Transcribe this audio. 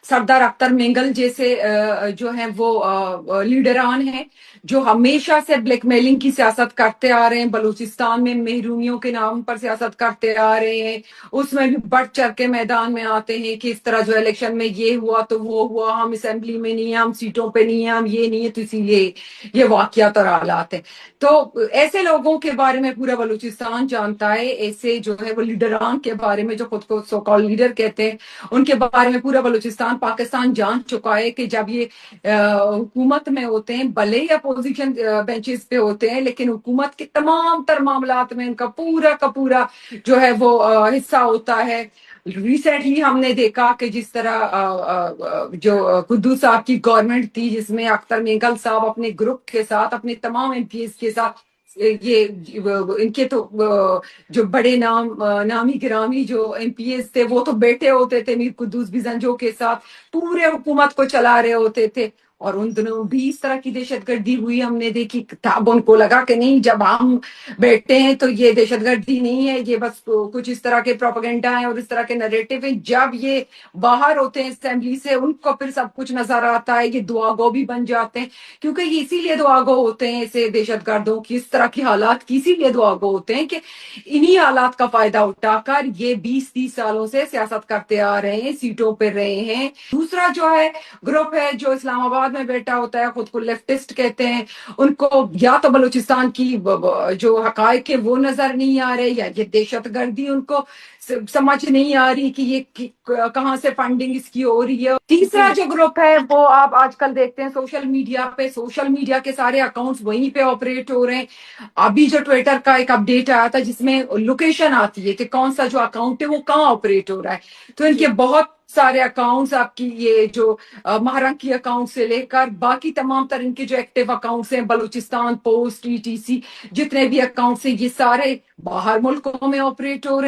सरदार अख्तर मेंगल जैसे जो हैं वो लीडरान हैं जो हमेशा से ब्लैकमेलिंग की सियासत करते आ रहे हैं, बलूचिस्तान में महरूमियों के नाम पर सियासत करते आ रहे हैं। उसमें भी बढ़ चढ़ के मैदान में आते हैं कि इस तरह जो इलेक्शन में ये हुआ तो वो हुआ, हम असेंबली में नहीं है, हम सीटों पे नहीं है, हम ये नहीं है, तो इसीलिए ये वाकयात और हालात है। तो ऐसे लोगों के बारे में पूरा बलूचिस्तान जानता है। ऐसे जो है वो लीडरान के बारे में जो खुद को सो कॉल लीडर कहते हैं, उनके बारे में पूरा बलूचिस्तान पाकिस्तान जान चुका है कि जब ये हुकूमत में होते हैं, भले ही अपोजिशन बेंचेस पे होते हैं, लेकिन हुकूमत के तमाम तर मामलात में उनका पूरा का पूरा जो है वो हिस्सा होता है। रिसेंटली हमने देखा कि जिस तरह जो कुद्दूस साहब की गवर्नमेंट थी, जिसमें अख्तर मेंगल साहब अपने ग्रुप के साथ, अपने तमाम एमपीएस के साथ, ये इनके तो जो बड़े नामी गिरामी जो एमपीएस थे, वो तो बेटे होते थे मीर कुद्दूस बिजंजो के साथ, पूरे हुकूमत को चला रहे होते थे। और उन दिनों भी इस तरह की दहशतगर्दी हुई हमने देखी। तब उनको लगा कि नहीं, जब हम बैठे हैं तो ये दहशतगर्दी नहीं है, ये बस कुछ इस तरह के प्रोपेगेंडा है और इस तरह के नैरेटिव है। जब ये बाहर होते हैं असेंबली से, उनको फिर सब कुछ नजर आता है, ये दुआगो भी बन जाते हैं, क्योंकि ये इसीलिए दुआगो होते हैं ऐसे दहशतगर्दों की, इस तरह की हालात की इसीलिए दुआगो होते हैं कि इन्हीं हालात का फायदा उठाकर ये 20-30 सालों से सियासत करते आ रहे हैं, सीटों पर रहे हैं। दूसरा जो है ग्रुप है जो इस्लामाबाद में बैठा होता है, खुद को लेफ्टिस्ट कहते हैं, उनको या तो बलूचिस्तान की जो हकायक है वो नजर नहीं आ रहे, या ये दहशतगर्दी उनको समझ नहीं आ रही कि ये कहाँ से फंडिंग इसकी हो रही है। तीसरा जो ग्रुप है वो आप आजकल देखते हैं सोशल मीडिया पे, सोशल मीडिया के सारे अकाउंट्स वहीं पे ऑपरेट हो रहे हैं। अभी जो ट्विटर का एक अपडेट आया था जिसमें लोकेशन आती है कि कौन सा जो अकाउंट है वो कहाँ ऑपरेट हो रहा है, तो इनके बहुत सारे अकाउंट्स, आपकी ये जो महारंकी अकाउंट से लेकर बाकी तमाम तरह इनके जो एक्टिव अकाउंट्स हैं, बलूचिस्तान पोस्ट, ईटीसी, जितने भी अकाउंट्स हैं, ये सारे बाहर मुल्कों में ऑपरेट हो रहे हैं।